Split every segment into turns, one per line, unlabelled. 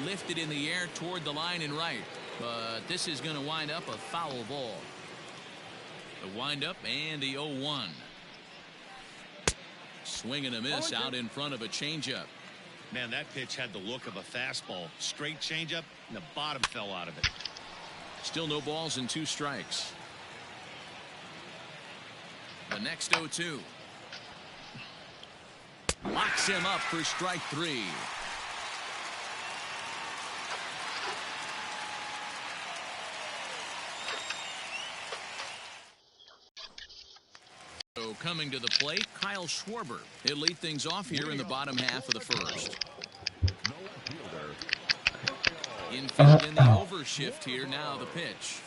Lifted in the air toward the line and right. But this is going to wind up a foul ball. The windup and the 0-1. Swing and a miss out in front of a changeup.
Man, that pitch had the look of a fastball. Straight changeup, and the bottom fell out of it.
Still no balls and 2 strikes. The next 0-2. Locks him up for strike 3. So coming to the plate, Kyle Schwarber. He'll lead things off here in the bottom half of the first. Infield in the overshift here. Now the pitch.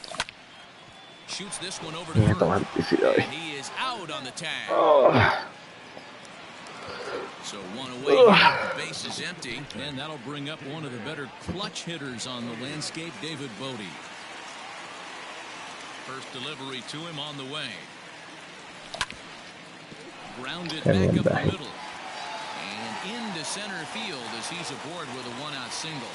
Shoots this one over to first. And he is out on the tag. So one away here. The base is empty. And that'll bring up one of the better clutch hitters on the landscape, David Bote. First delivery to him on the way. Grounded back up the middle. And into center field as he's aboard with a 1-out single.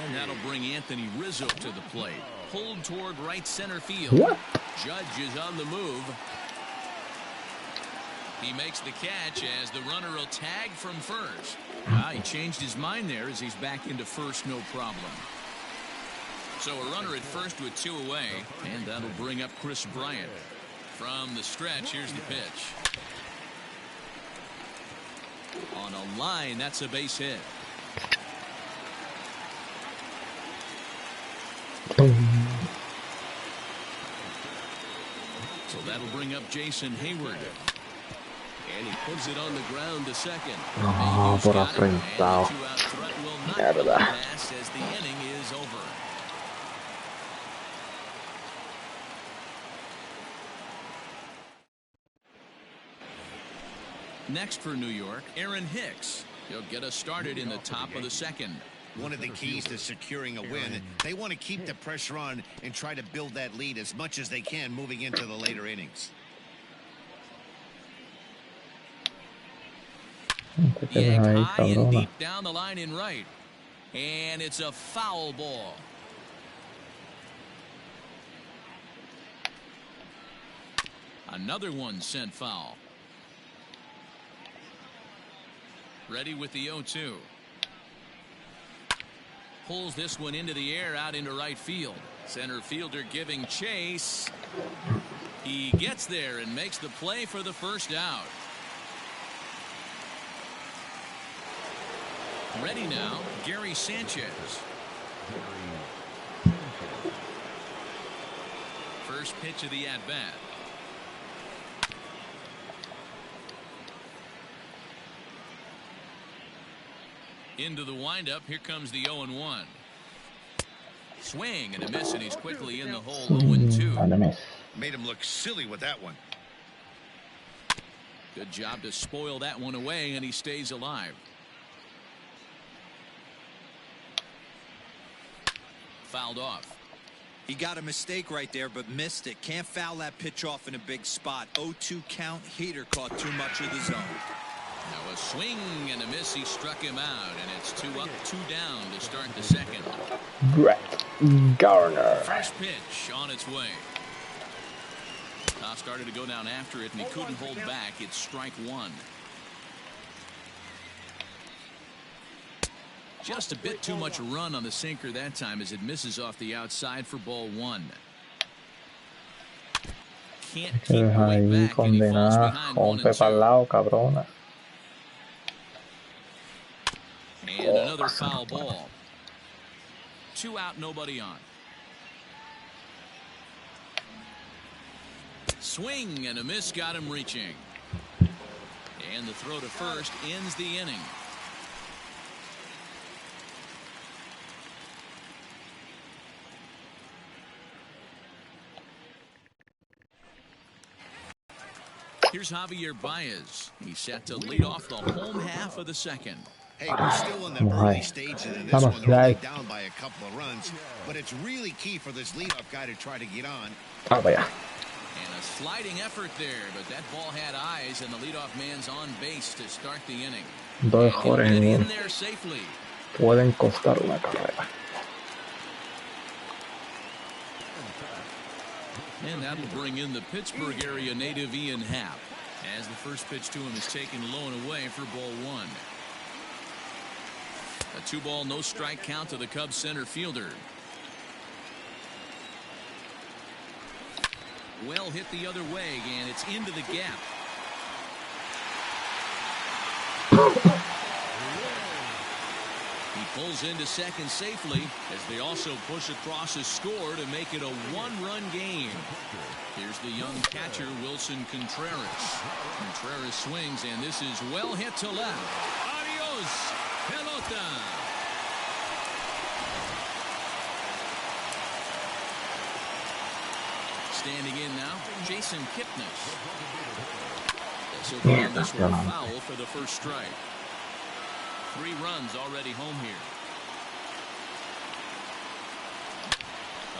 And that'll bring Anthony Rizzo to the plate. Pulled toward right center field. Judge is on the move. He makes the catch as the runner will tag from first. He changed his mind there as he's back into first, no problem. So a runner at first with 2 away, and that'll bring up Chris Bryant. From the stretch, here's the pitch. On a line, that's a base hit. So that'll bring up Jason Hayward. And he puts it on the ground to second.
Por afrentado. Mierda.
As the inning is over. Next for New York, Aaron Hicks. He'll get us started in the top of the second.
One of the keys to securing a win, they want to keep the pressure on and try to build that lead as much as they can moving into the later innings.
Yank high and deep down the line in right. And it's a foul ball. Another one sent foul. Ready with the 0-2. Pulls this one into the air out into right field. Center fielder giving chase. He gets there and makes the play for the first out. Ready now, Gary Sanchez. First pitch of the at-bat. Into the windup. Here comes the 0-1. Swing and a miss, and he's quickly in the hole. 0-2.
Made him look silly with that one.
Good job to spoil that one away, and he stays alive. Fouled off.
He got a mistake right there, but missed it. Can't foul that pitch off in a big spot. 0-2 count. Heater caught too much of the zone.
Now a swing and a miss. He struck him out, and it's 2 up, 2 down to start the second.
Brett Garner.
First pitch on its way. Started to go down after it, and he couldn't hold back. It's strike 1. Just a bit too much run on the sinker that time as it misses off the outside for ball 1. Can't keep going back, and he falls behind 1-2. And another foul ball. 2 out, nobody on. Swing and a miss got him reaching. And the throw to first ends the inning. Here's Javier Baez. He's set to lead off the home half of the second.
Hey, we're still in the early stages of this one. They're only down by a couple of runs, but it's really key for this leadoff guy to try to get on.
And a flighting effort there, but that ball had eyes, and the leadoff man's on base to start the inning.
Dos Jorge en
In
uno.
there safely.
Pueden costar una carrera.
And that'll bring in the Pittsburgh area native Ian Happ, as the first pitch to him is taken low and away for ball one. A 2-ball, no strike count to the Cubs center fielder. Well hit the other way, and it's into the gap. He pulls into second safely as they also push across a score to make it a 1-run game. Here's the young catcher, Wilson Contreras. Contreras swings, and this is well hit to left. Adios, pelota. Standing in now, Jason Kipnis. This will be on this one foul for the first strike. 3 runs already home here.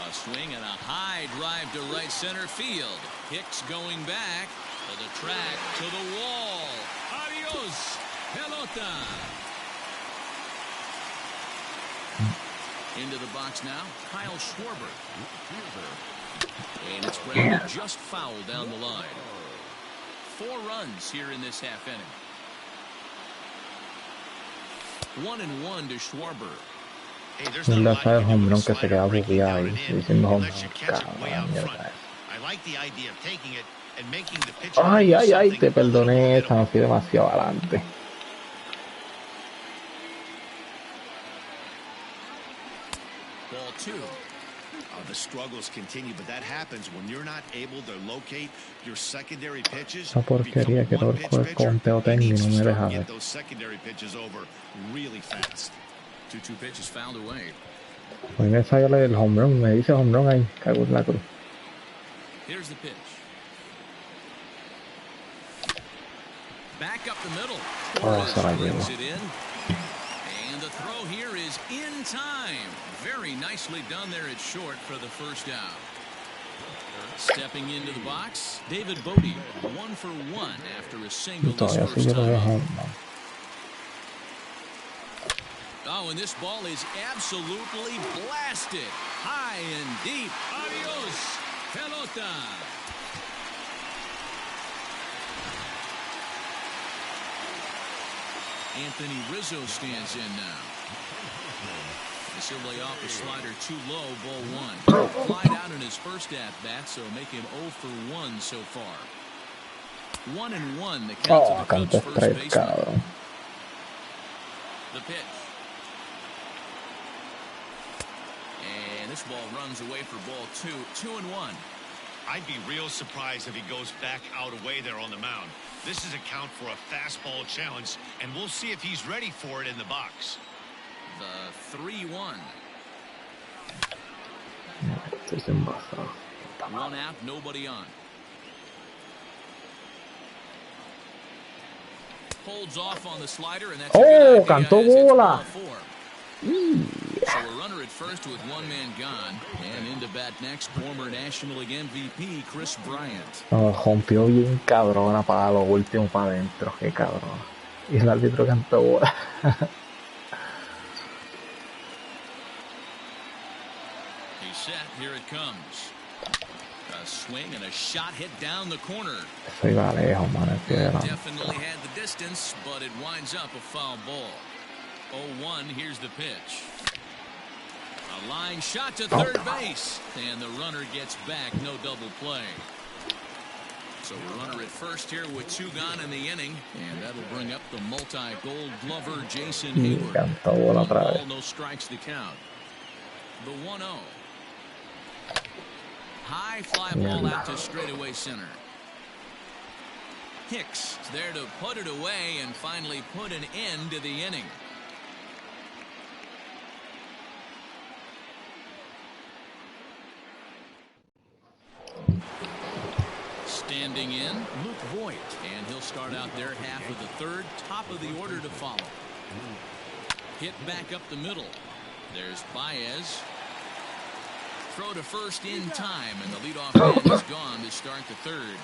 A swing and a high drive to right center field. Hicks going back to the track, to the wall. Adios, pelota. Into the box now, Kyle Schwarber. And it's grounded just foul down the line. 4 runs here in this half inning. 1-1 to Schwarber.
Un lanzador home run que se queda bugueado ahí diciendo home run. Cabrón, mierda. Ay, ay, ay, te perdoné esa, me fui demasiado adelante.
Ball 2.
The struggles continue, but that happens when you're not able to locate your secondary pitches.
Esa porquería que todo el conteo técnico no me deja ver.
Those secondary pitches over really fast.
2-2 pitch is fouled away.
Hoy me sale el home run, me dice home run ahí, cago en la cruz.
Here's the pitch. Back up the middle.
Se la llevo.
It in. And the throw here is in time. Very nicely done there at short for the first out. Stepping into the box, David Bodie, 1 for 1 after a single this first time. Oh, and this ball is absolutely blasted. High and deep. Adios, pelota. Anthony Rizzo stands in now. He'll lay off the slider too low, ball 1. Flied out in his first at-bat, so make him 0 for 1 so far. 1-1, the count to the Cubs first baseman. The pitch. And this ball runs away for ball 2. 2-1.
I'd be real surprised if he goes back out away there on the mound. This is a count for a fastball challenge, and we'll see if he's ready for it in the box.
The 3-1. 1 out, nobody on. Holds off on the slider, and that's
oh, cantó bola.
So a runner at first with 1 man gone, and into bat next, former National League MVP Chris Bryant.
Rompió bien cabrona para lo último para adentro, qué cabrón. Y el árbitro cantó bola.
Here it comes. A swing and a shot hit down the corner.
Eso iba lejos, man.
Definitely had the distance, but it winds up a foul ball. 0-1, here's the pitch. A line shot to third base, and the runner gets back, no double play. So a runner at first here with 2 gone in the inning, and that'll bring up the multi-gold glover Jason Hayward. 1 ball, no strikes to count. The 1-0. High fly ball out to straightaway center. Hicks is there to put it away and finally put an end to the inning. Standing in, Luke Voigt, and he'll start out their half of the 3rd, top of the order to follow. Hit back up the middle. There's Baez. throw to first in time, and the leadoff man is gone to start the third.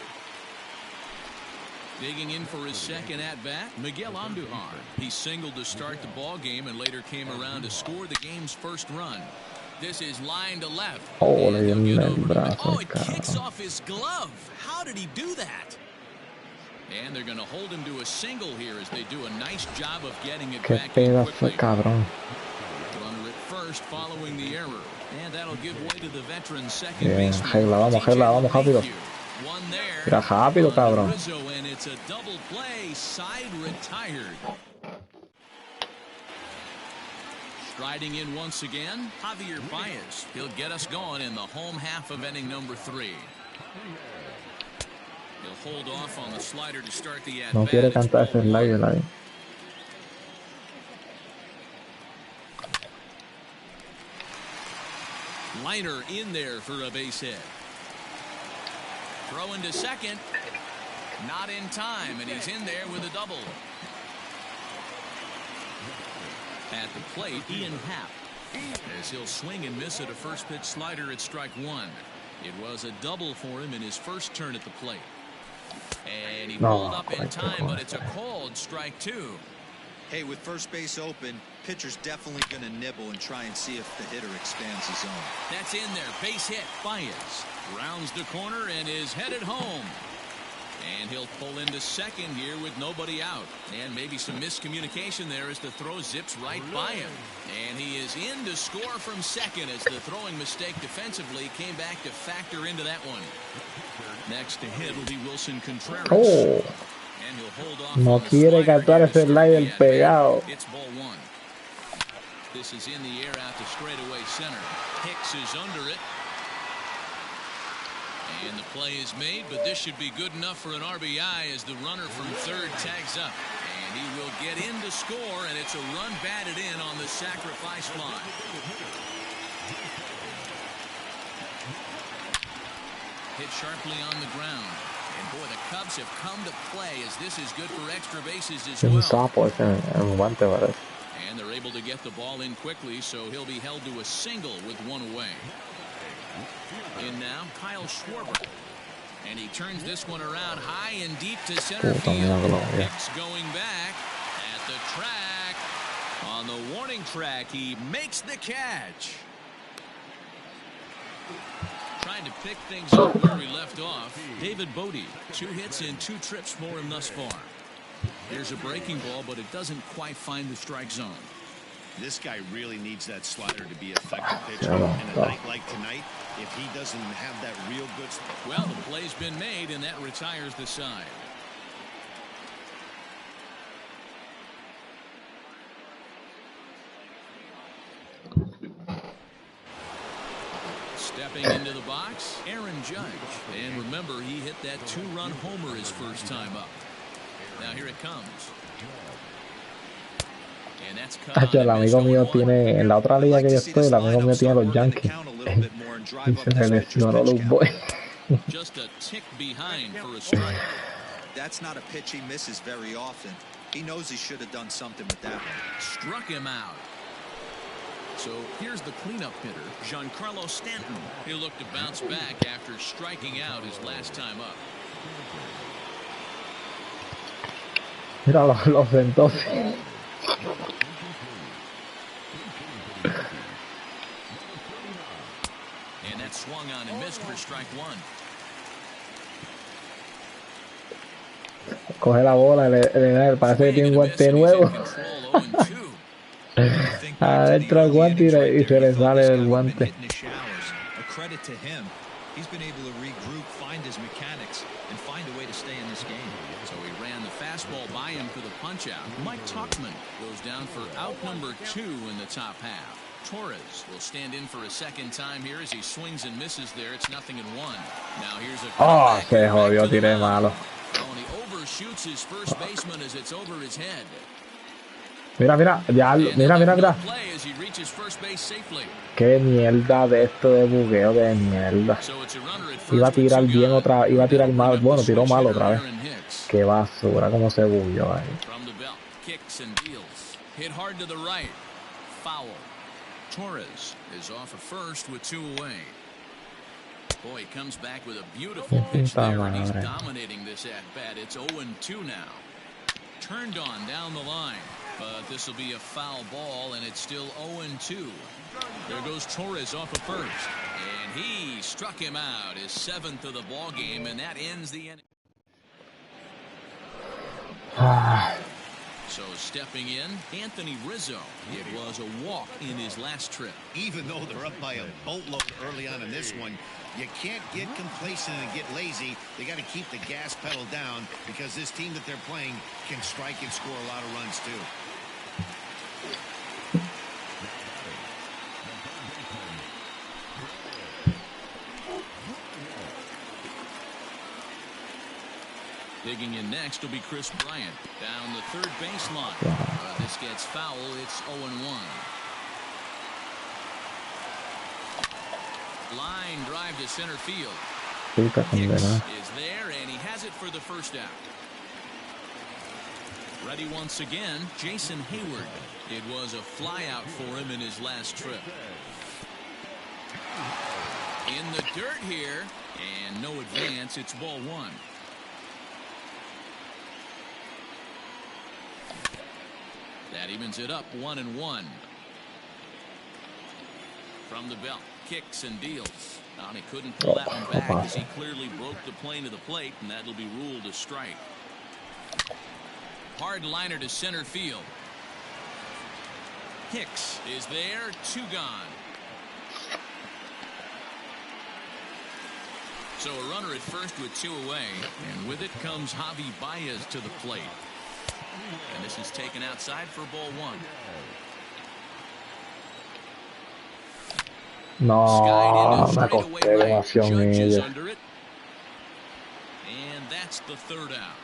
Digging in for his second at-bat, Miguel Andujar. He singled to start the ball game and later came around to score the game's first run. This is line to left.
Oh,
it kicks off his glove. How did he do that? And they're going to hold him to a single here as they do a nice job of getting it back in quickly.
Cabrón.
Runner at first following the error. And that'll give way to the veteran second baseman.
Vamos, rápido. Mira, rápido, cabrón.
And it's a double play, side retired. Striding in once again, Javier Baez. He'll get us going in the home half of inning number 3. He'll hold off on the slider to start the at-bat.
No quiere cantar ese slider ahí.
Liner in there for a base hit. Throw into second. Not in time, and he's in there with a double. At the plate, Ian Happ. As he'll swing and miss at a first pitch slider at strike 1. It was a double for him in his first turn at the plate. And he pulled up in time, but it's a called strike 2.
Hey, with first base open, pitcher's definitely going to nibble and try and see if the hitter expands his zone.
That's in there. Base hit. Baez rounds the corner and is headed home. And he'll pull into second here with nobody out. And maybe some miscommunication there as the throw zips right by him. And he is in to score from second as the throwing mistake defensively came back to factor into that one. Next to hit will be Wilson Contreras.
Oh.
And he'll hold off
No quiere cantar ese slider pegado.
It's ball 1. This is in the air out to straightaway center. Hicks is under it. And the play is made, but this should be good enough for an RBI as the runner from third tags up. And he will get in to score, and it's a run batted in on the sacrifice fly. Hit sharply on the ground. And boy, the Cubs have come to play as this is good for extra bases as well. And they're able to get the ball in quickly, so he'll be held to a single with one away. In now, Kyle Schwarber. And he turns this one around high and deep to center field. Hicks going back at the track. On the warning track, he makes the catch. Trying to pick things up where we left off. David Bodie, 2 hits and 2 trips for him thus far. Here's a breaking ball, but it doesn't quite find the strike zone.
This guy really needs that slider to be effective pitcher. And a night like tonight, if he doesn't have that real good...
Well, the play's been made, and that retires the side. Stepping into the box, Aaron Judge. And remember, he hit that 2-run homer his first time up. Now here it comes.
El amigo mío tiene, en la otra liga que yo estoy, el amigo mío tiene los Yankees. Y se le lesionó los boys.
Just a tick behind for a strike.
That's not a pitch he misses very often. He knows he should have done something with that one.
Struck him out. So here's the cleanup hitter, Giancarlo Stanton. He'll look to bounce back after striking out his last time up.
Mira los entonces.
And that swung on and missed for strike 1.
Coge la bola, le parece que tiene un guante nuevo. Adentro el guante y se le sale el guante.
A credit to him. He's been able to regroup, find his mechanics, and find a way to stay in this game.
So he ran the fastball by him for the punch-out. Mike Tuchman goes down for out number 2 in the top half. Torres will stand in for a second time here as he swings and misses there. It's 0-1. Now here's a...
Oh, se jodió, tiré malo.
And he overshoots his first baseman as it's over his head.
Mira, mira, ya, mira. Qué mierda de esto de bugueo de mierda. Iba a tirar bien otra, iba a tirar mal, bueno, tiró mal otra vez. Qué basura, como se bugueó ahí.
Torres is off at first with 2 away. Boy, he comes back with a beautiful pitch there, and he's dominating this at-bat. It's 0-2 now. Turned on down the line, but this will be a foul ball, and it's still 0-2. There goes Torres off of first, and he struck him out, his 7th of the ball game, and that ends the inning. So stepping in, Anthony Rizzo. It was a walk in his last trip.
Even though they're up by a boatload early on in this one, you can't get complacent and get lazy. They got to keep the gas pedal down because this team that they're playing can strike and score a lot of runs too.
Digging in next will be Chris Bryant down the third baseline. This gets foul. It's 0-1. Line drive to center field. Hicks is there, and he has it for the first out. Ready once again, Jason Hayward. It was a flyout for him in his last trip. In the dirt here, and no advance. It's ball one. That evens it up 1-1. From the belt, kicks and deals. And he couldn't pull that one back as he clearly broke the plane of the plate, and that'll be ruled a strike. Hard liner to center field. Hicks is there, 2 gone. So a runner at first with 2 away, and with it comes Javi Baez to the plate. And this is taken outside for ball 1.
No, me acosté demasiado en ella.
And that's the third out.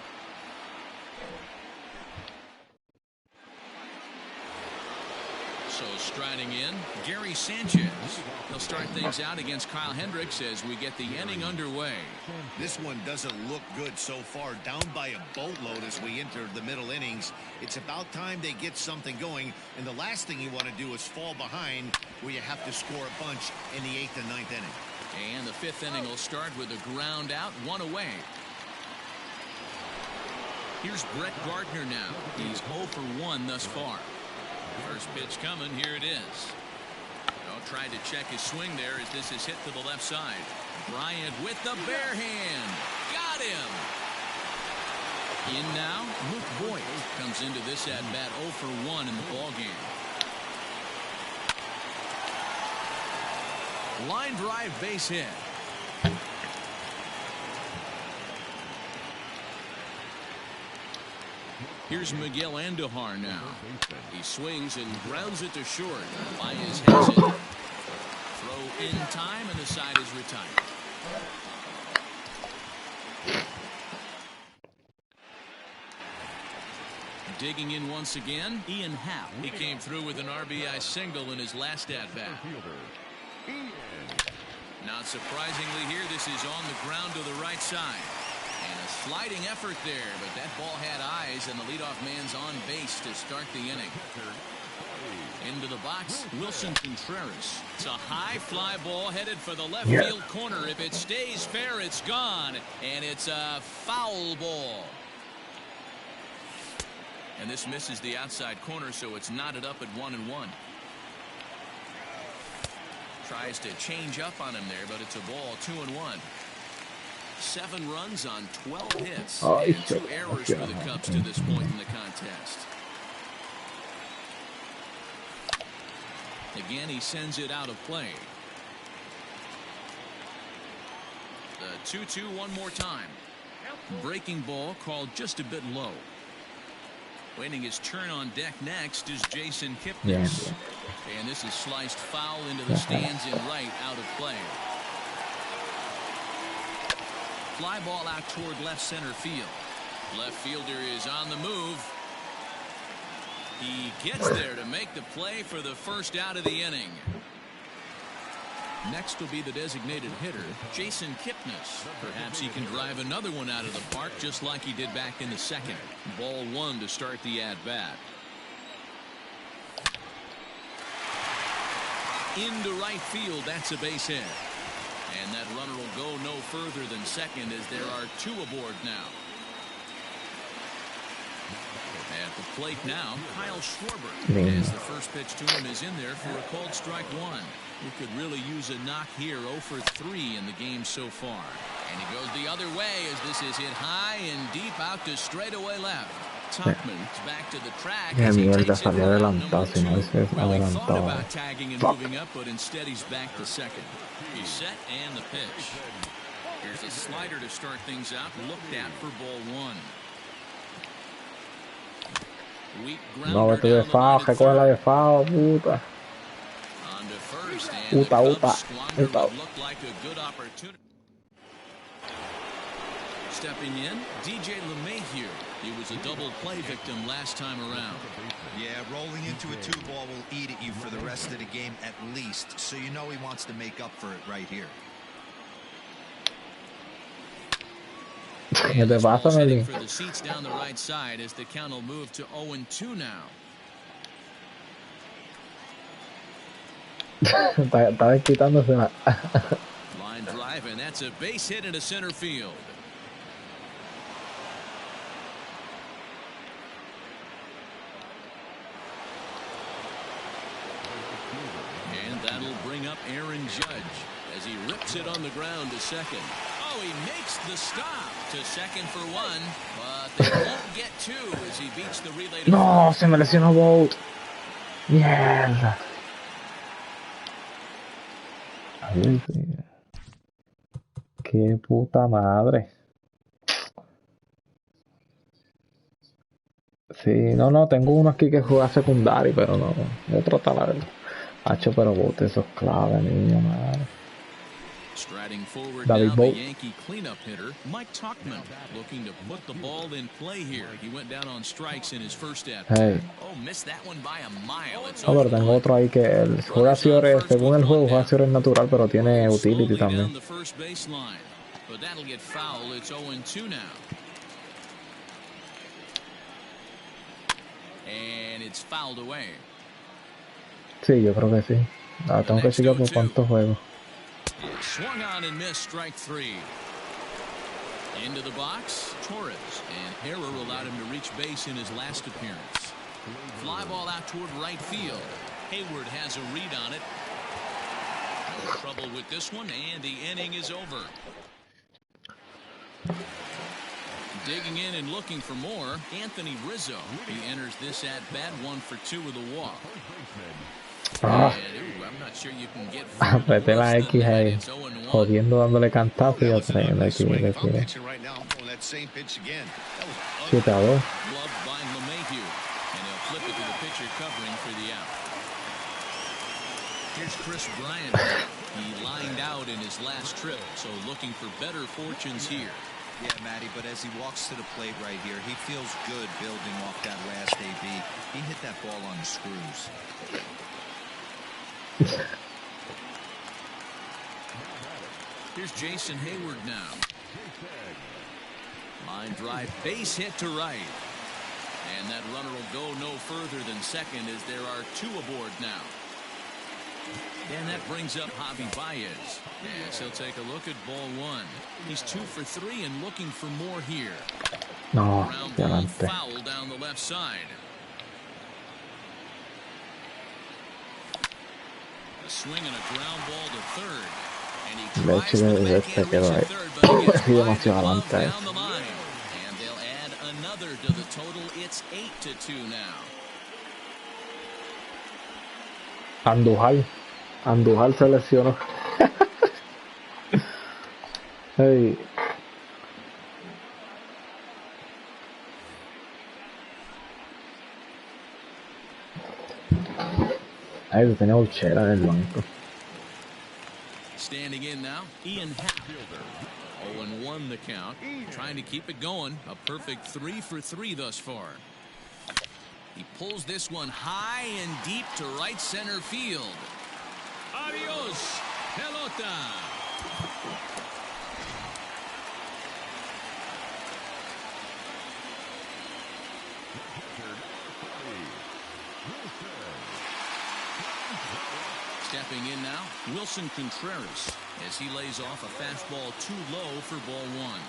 So striding in, Gary Sanchez. He'll start things out against Kyle Hendricks as we get the inning underway.
This one doesn't look good so far. Down by a boatload as we enter the middle innings. It's about time they get something going. And the last thing you want to do is fall behind where you have to score a bunch in the 8th and 9th inning.
And the 5th inning will start with a ground out, 1 away. Here's Brett Gardner now. He's 0 for 1 thus far. First pitch coming. Here it is. Tried to check his swing there as this is hit to the left side. Bryant with the bare hand. Got him. In now, Luke Voit comes into this at bat 0 for 1 in the ball game. Line drive, base hit. Here's Miguel Andujar now. He swings and grounds it to short. Baez has it. Throw in time, and the side is retired. Digging in once again, Ian Happ. He came through with an RBI single in his last at-bat. Not surprisingly here, this is on the ground to the right side. And a sliding effort there, but that ball had eyes, and the leadoff man's on base to start the inning. Into the box, Wilson Contreras. It's a high fly ball headed for the left field corner. If it stays fair, it's gone, and it's a foul ball. And this misses the outside corner, so it's knotted up at 1-1. Tries to change up on him there, but it's a ball, 2-1. 7 runs on 12 hits, and 2 errors for the Cubs to this point in the contest. Again, he sends it out of play. The 2-2 one more time. Breaking ball called just a bit low. Waiting his turn on deck next is Jason Kipnis. And this is sliced foul into the stands in right, out of play. Fly ball out toward left center field. Left fielder is on the move. He gets there to make the play for the first out of the inning. Next will be the designated hitter, Jason Kipnis. Perhaps he can drive another one out of the park just like he did back in the second. Ball 1 to start the at-bat. Into right field, that's a base hit. And that runner will go no further than second as there are 2 aboard now. At the plate now, Kyle Schwarber. As the first pitch to him is in there for a called strike 1. He could really use a knock here. 0 for 3 in the game so far. And he goes the other way as this is hit high and deep out to straightaway left. Topman's back to the track as he takes it around number 2. Well, he thought about tagging and moving up, but instead he's back to second. He's set and the pitch. Here's a slider to start things out. Looked at for ball 1.
No, vete de FAO, recoge la de FAO, puta. Puta.
Stepping in, DJ LeMahieu. He was a double play victim last time around.
Yeah, rolling into a 2-ball will eat at you for the rest of the game at least, so you know he wants to make up for it right here.
¿Qué te pasa, Meli?
For the seats down the right side as the count will move to 0-2 now.
Está quitándose la...
Line drive, and that's a base hit into center field. And that'll bring up Aaron Judge as he rips it on the ground to second. Oh, he makes the stop to second for 1, but they won't get 2 as he beats the relay to
No, se me lesionó Bolt. Mierda. Ay, qué puta madre. Sí, no, tengo uno aquí que juega secundario, pero no, otro taladro. Hacho, pero Bolt, eso es clave, niño, madre.
Striding forward now, the Yankee cleanup hitter, Mike Tauchman, looking to put the ball in play here. He went down on strikes in his first at bat.
Hey.
Oh, missed that one by a mile. It's
No, pero tengo otro ahí que él juega Ciores, según el juego juega Ciores natural, pero tiene utility también.
But that'll get foul. It's 0-2 now. And it's fouled away.
Sí, yo creo que sí. Ahora tengo que seguir por cuántos juegos.
Swung on and missed, strike 3. Into the box, Torres, and error allowed him to reach base in his last appearance. Fly ball out toward right field. Hayward has a read on it. No trouble with this one, and the inning is over. Digging in and looking for more, Anthony Rizzo. He enters this at bat 1 for 2 with a walk.
Apreté la X ahí, jodiendo, dándole cantazo y otra vez aquí le tiré. 7-2.
Here's Chris Bryant. He lined out in his last trip, so looking for better fortunes here.
Yeah, Matty, but as he walks to the plate right here, he feels good building off that last AB. He hit that ball on the screws.
Here's Jason Hayward now. Line drive, base hit to right. And that runner will go no further than second as there are 2 aboard now. And that brings up Javi Baez. Yes, he'll take a look at ball 1. He's 2 for 3 and looking for more here.
No,
ground ball foul down the left side. A swing and a ground ball to third. And he tries for the backhand reach at third, but he gets wide glove down the line. And they'll add another to the total. It's 8-2 now.
Andújar se lesionó. Hey. Ahí tenía Uchera en el banco.
Standing in now, Ian Hatfielder. 0-1 the count. Trying to keep it going. A perfect 3 for 3 thus far. He pulls this one high and deep to right center field. Adios, pelota. Stepping in now, Wilson Contreras, as he lays off a fastball too low for ball one.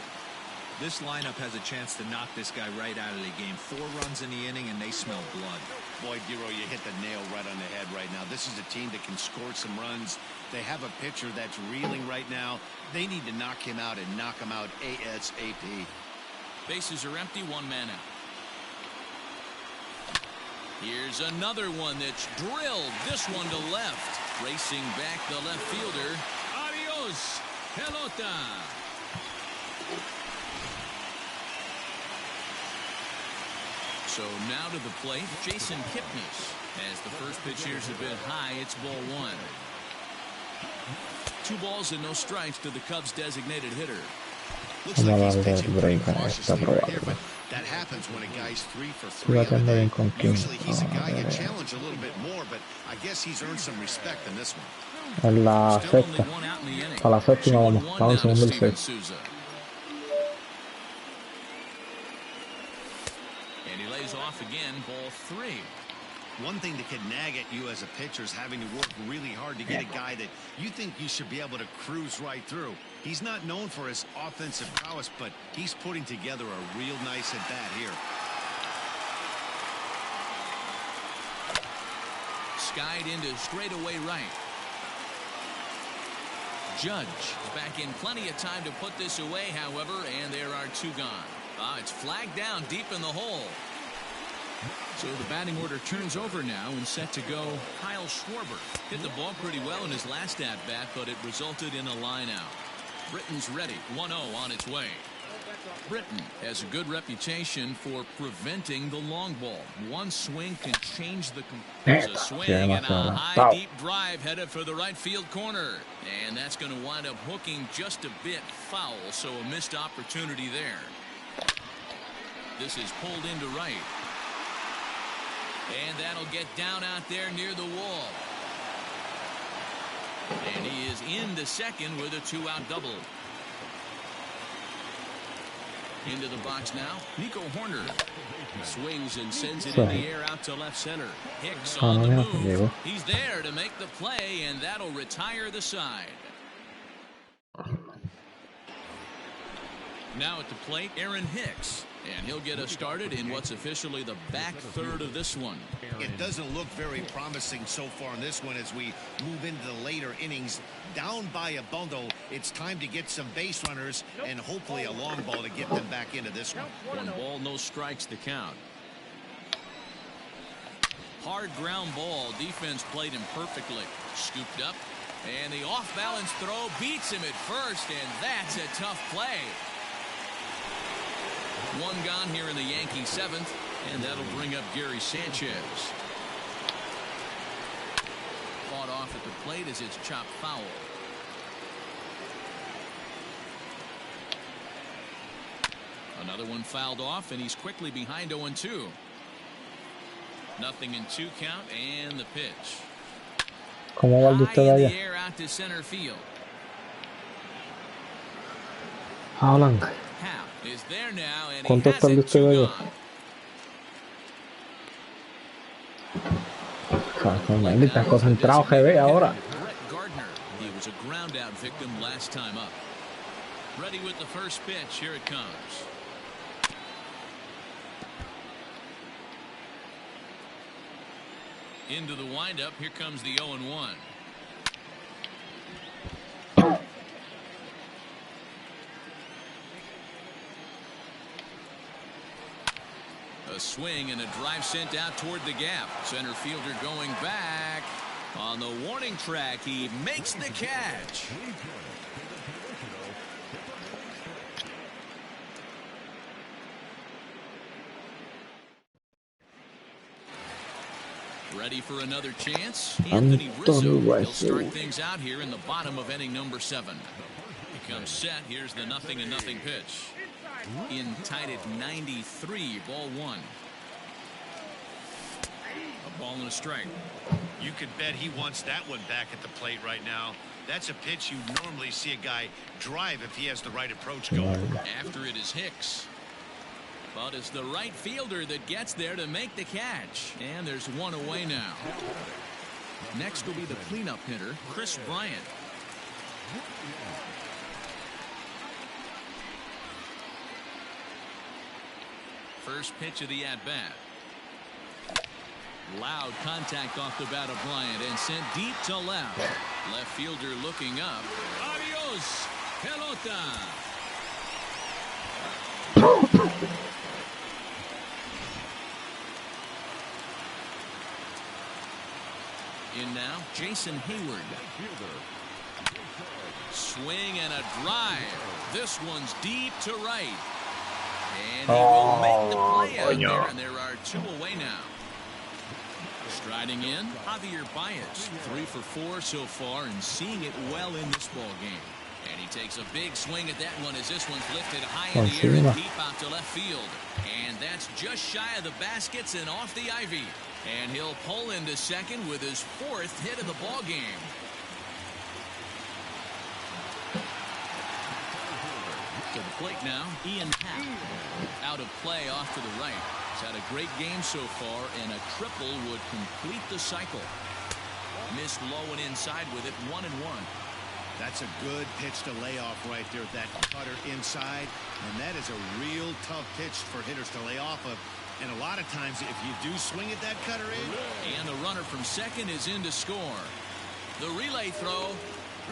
This lineup has a chance to knock this guy right out of the game. 4 runs in the inning, and they smell blood.
Boy, Dero, you hit the nail right on the head right now. This is a team that can score some runs. They have a pitcher that's reeling right now. They need to knock him out and knock him out ASAP.
Bases are empty, 1 man out. Here's another one that's drilled. This one to left. Racing back the left fielder. Adios, pelota. So now to the plate, Jason Kipnis. As the first pitch here's a bit high, it's ball 1. 2 balls and no strikes to the Cubs' designated hitter.
Looks like he's pitching pretty cautiously right here, but that happens when a guy's 3 for 3. Usually he's a guy you challenge a little bit more, but I guess he's earned some respect in this one.
En la sexta. A la séptima vamos. Estamos en segundo y 6.
Off again, ball 3.
One thing that can nag at you as a pitcher is having to work really hard to get a guy that you think you should be able to cruise right through. He's not known for his offensive prowess, but he's putting together a real nice at bat here.
Skied into straightaway right. Judge back in plenty of time to put this away, however, and there are 2 gone. It's flagged down deep in the hole. So the batting order turns over now and set to go Kyle Schwarber. Hit the ball pretty well in his last at-bat, but it resulted in a line out. Britton's ready. 1-0 on its way. Britton has a good reputation for preventing the long ball. One swing can change the... There's a swing and a high deep drive headed for the right field corner. And that's going to wind up hooking just a bit foul, so a missed opportunity there. This is pulled into right. And that'll get down out there near the wall. And he is into second with a 2-out double. Into the box now, Nico Horner. Swings and sends it in the air out to left center. Hicks on the move. He's there to make the play, and that'll retire the side. Now at the plate, Aaron Hicks. And he'll get us started in what's officially the back third of this one.
It doesn't look very promising so far in this one as we move into the later innings. Down by a bundle, it's time to get some base runners and hopefully a long ball to get them back into this one.
1 ball, no strikes to count. Hard ground ball. Defense played him perfectly. Scooped up. And the off-balance throw beats him at first, and that's a tough play. 1 gone here in the Yankee 7th, and that'll bring up Gary Sanchez. Fought off at the plate as it's chopped foul. Another one fouled off, and he's quickly behind 0-2. Nothing in 2 count, and the pitch.
¿Cómo va el de usted
High in
allá?
the air out to center field.
Hablan.
Is there now, and
¿Cuánto está el de usted allá? Está concentrado GB ahora.
Brett Gardner. He was a ground out victim last time up. Ready with the first pitch. Here it comes. Into the windup. Here comes the 0-1. A swing and a drive sent out toward the gap. Center fielder going back. On the warning track, he makes the catch. Ready for another chance? Anthony Rizzo. He'll start things out here in the bottom of inning number 7. He comes set. Here's the 0-0 pitch. In tied at 93, ball 1. A ball and a strike.
You could bet he wants that one back at the plate right now. That's a pitch you normally see a guy drive if he has the right approach going.
After it is Hicks. But it's the right fielder that gets there to make the catch. And there's one away now. Next will be the cleanup hitter, Kris Bryant. First pitch of the at-bat. Loud contact off the bat of Bryant and sent deep to left. Left fielder looking up. Adios, pelota. In now, Jason Hayward. Swing and a drive. This one's deep to right. And he will make the play out there, and there are 2 away now. Striding in, Javier Baez, 3 for 4 so far and seeing it well in this ball game. And he takes a big swing at that one as this one's lifted high in the air and deep out to left field. And that's just shy of the baskets and off the ivy. And he'll pull into second with his 4th hit of the ball game. To the plate now, Ian Happ. Out of play off to the right. He's had a great game so far, and a triple would complete the cycle. Missed low and inside with it, 1-1.
That's a good pitch to lay off right there, that cutter inside. And that is a real tough pitch for hitters to lay off of. And a lot of times, if you do swing at that cutter in.
And the runner from second is in to score. The relay throw.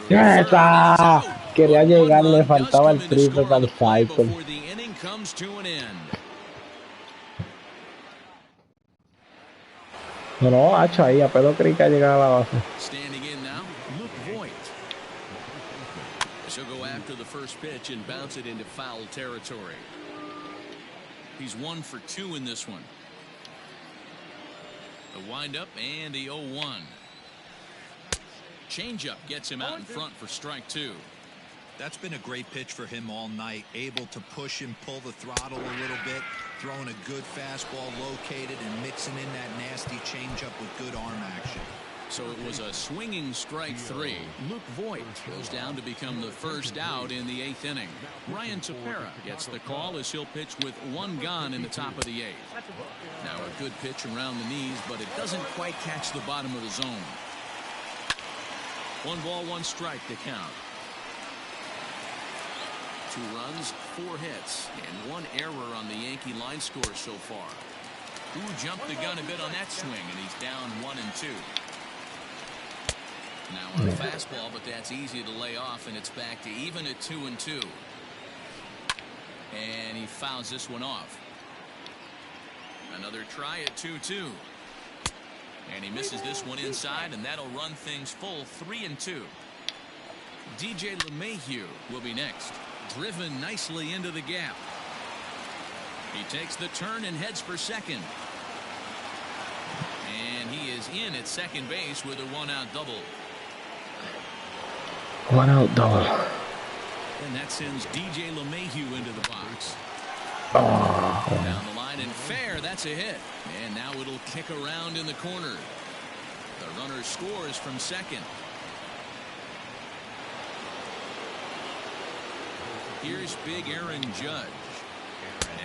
¡Ya está! Quería llegar, le faltaba el triple para el cycle. No, hacho ahí, apenas creí que llegaba a la base.
Standing in now, Luke Voit. She'll go after the first pitch and bounce it into foul territory. He's 1 for 2 in this one. The windup and the 0-1. Changeup gets him out in front for strike 2.
That's been a great pitch for him all night. Able to push and pull the throttle a little bit. Throwing a good fastball located and mixing in that nasty changeup with good arm action.
So it was a swinging strike 3. Luke Voit goes down to become the first out in the 8th inning. Ryan Tepera gets the call as he'll pitch with 1 gone in the top of the 8th. Now a good pitch around the knees, but it doesn't quite catch the bottom of the zone. 1 ball, 1 strike to count. 2 runs, 4 hits, and 1 error on the Yankee line score so far. Who jumped the gun a bit on that swing, and he's down 1-2. Now on a fastball, but that's easy to lay off, and it's back to even at 2-2. And he fouls this one off. Another try at 2-2. And he misses this one inside, and that'll run things full 3-2. DJ LeMahieu will be next. Driven nicely into the gap. He takes the turn and heads for second. And he is in at second base with a 1-out double.
1-out double.
And that sends DJ LeMahieu into the box.
Oh.
Down the line and fair, that's a hit. And now it'll kick around in the corner. The runner scores from second. Here's big Aaron Judge.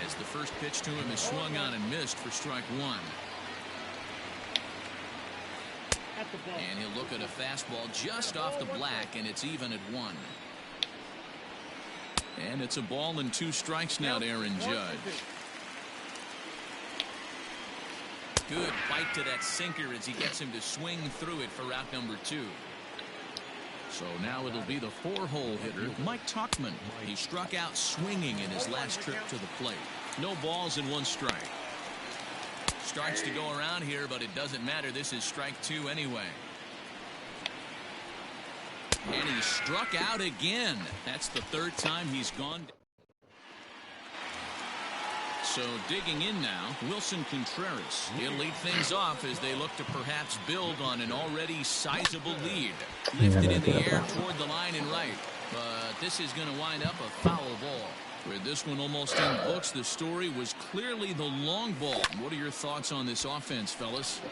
As the first pitch to him is swung on and missed for strike 1. And he'll look at a fastball just off the black, and it's even at 1. And it's a ball and 2 strikes now to Aaron Judge. Good bite to that sinker as he gets him to swing through it for out number 2. So now it'll be the 4-hole hitter, Mike Tauchman. He struck out swinging in his last trip to the plate. No balls and 1 strike. Starts to go around here, but it doesn't matter. This is strike 2 anyway. And he struck out again. That's the 3rd time he's gone. So digging in now, Wilson Contreras. He'll lead things off as they look to perhaps build on an already sizable lead. Lifted in the air toward the line and right. But this is going to wind up a foul ball. With this one almost in books, the story was clearly the long ball. What are your thoughts on this offense, fellas?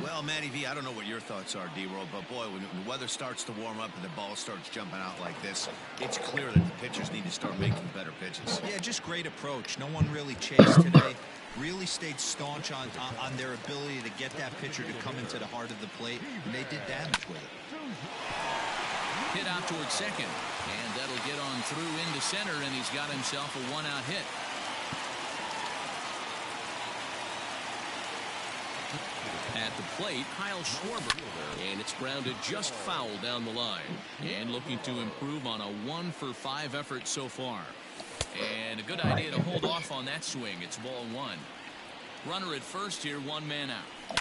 Well, Well, Matty V, I don't know what your thoughts are, D-Roll, but boy, when the weather starts to warm up and the ball starts jumping out like this, it's clear that the pitchers need to start making better pitches.
Yeah, just great approach. No one really chased today. Really stayed staunch on their ability to get that pitcher to come into the heart of the plate, and they did damage with it.
Hit out towards second, and that'll get on through into center, and he's got himself a one-out hit. At the plate, Kyle Schwarber, and it's grounded just foul down the line, and looking to improve on a 1-for-5 effort so far. And a good idea to hold off on that swing. It's ball one. Runner at first here, one man out.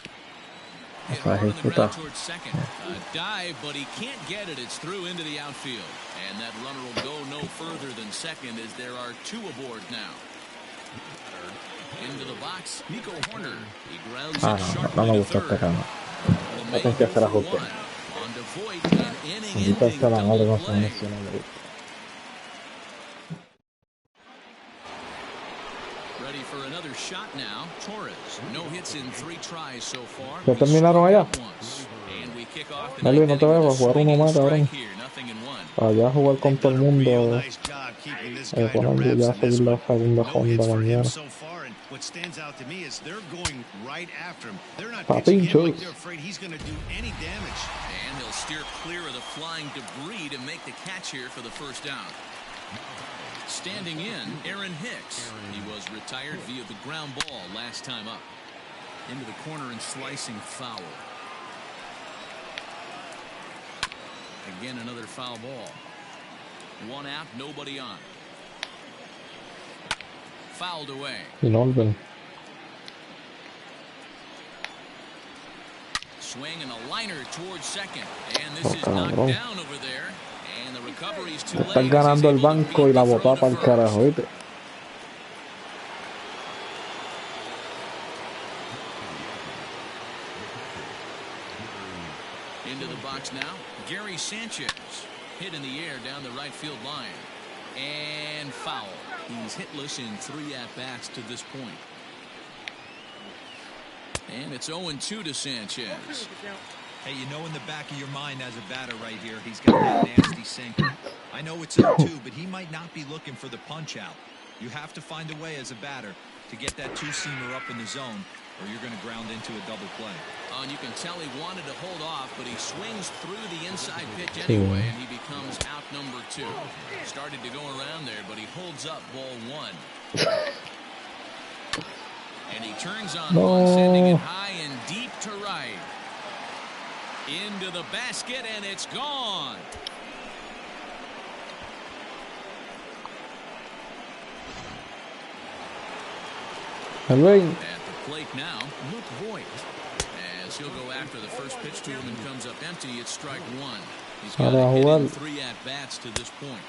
Hit hard on the ground towards second. A dive, but he can't get it. It's through into the outfield. And that runner will go no further than second as there are two aboard now. Into the box, Nico Horner. He grounds it sharply to third.
Tengo que hacer ajuste. Necesito hacer la madre con su nacional.
Ready for another shot now. Torres, no hits in 3 tries so far.
¿Ya terminaron allá? Melvin, no te veo a jugar uno más, cabrón. Allá a jugar con todo el mundo. Poner ya a seguir la segunda ronda mañana.
What stands out to me is they're going right after him. They're not
pitching
him like they're afraid he's going to do any damage.
And he'll steer clear of the flying debris to make the catch here for the first down. Standing in, Aaron Hicks. He was retired via the ground ball last time up. Into the corner and slicing foul. Again, another foul ball. One out, nobody on. Fouled away. Swing and a liner towards second. And this is knocked down over there. And the recovery is too late.
Están ganando el banco y la botada para el carajo, ¿viste?
Into the box now, Gary Sanchez. Hit in the air down the right field line. And foul. He's hitless in 3 at-bats to this point. And it's 0-2 to Sanchez.
Hey, you know in the back of your mind as a batter right here, he's got that nasty sinker. I know it's 0-2, but he might not be looking for the punch-out. You have to find a way as a batter to get that two-seamer up in the zone, or you're going to ground into a double play.
And you can tell he wanted to hold off, but he swings through the inside pitch anyway, and he becomes out number 2. Started to go around there, but he holds up ball 1. And he turns on one, sending it high and deep to right. Into the basket, and it's gone. At the plate now, Luke Voigt. As he'll go after the first pitch to him and comes up empty, it's strike 1. He's got a hit in 3 at-bats to this point.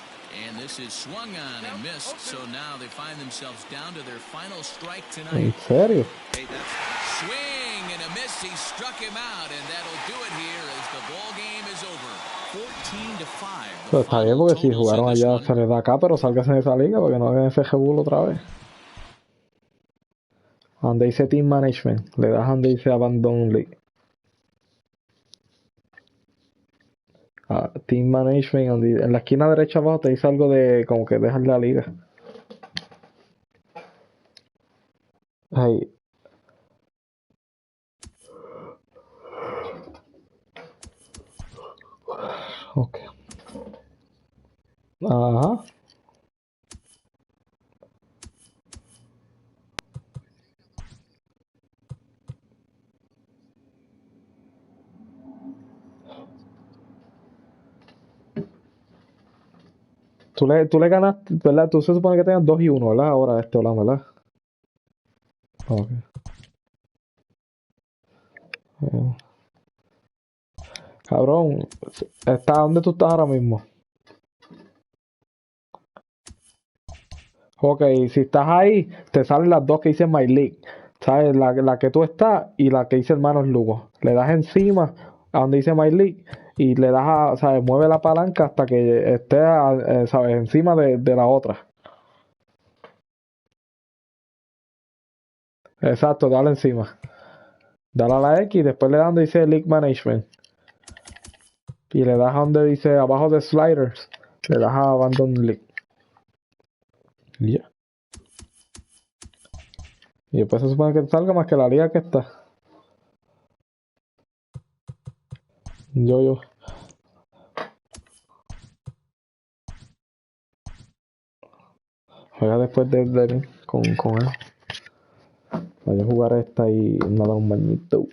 And this is swung on and missed, so now they find themselves down to their final strike tonight.
¿En serio?
Hey, that's swing and a miss. He struck him out, and that'll do it here as the ball game is over. 14-5.
Pues está bien, porque si jugaron allá se les da acá, pero sálgase de esa liga porque no hagan ese rebulo otra vez. Donde dice Team Management, le das donde dice Abandon League. Team Management, en la esquina derecha abajo te dice algo de como que dejas la liga. Hey. Ok. Ajá. Tú le ganaste, ¿verdad? Tú se supone que tengas 2-1, ¿verdad? Ahora ¿verdad? Ok. Cabrón, ¿dónde tú estás ahora mismo? Ok, si estás ahí, te salen las dos que dice My League. ¿Sabes? La que tú estás y la que dice Hermanos Lugo. Le das encima a donde dice My League y le das ¿sabes? Mueve la palanca hasta que esté, ¿sabes? Encima de la otra. Exacto, dale encima. Dale a la X y después le das donde dice League Management. Y le das a donde dice abajo de Sliders. Le das a Abandon League. Y ya. Y después se supone que te salga más que la liga que está. Yo. Juega después de mí con él. Voy a jugar esta y nada, un bañito.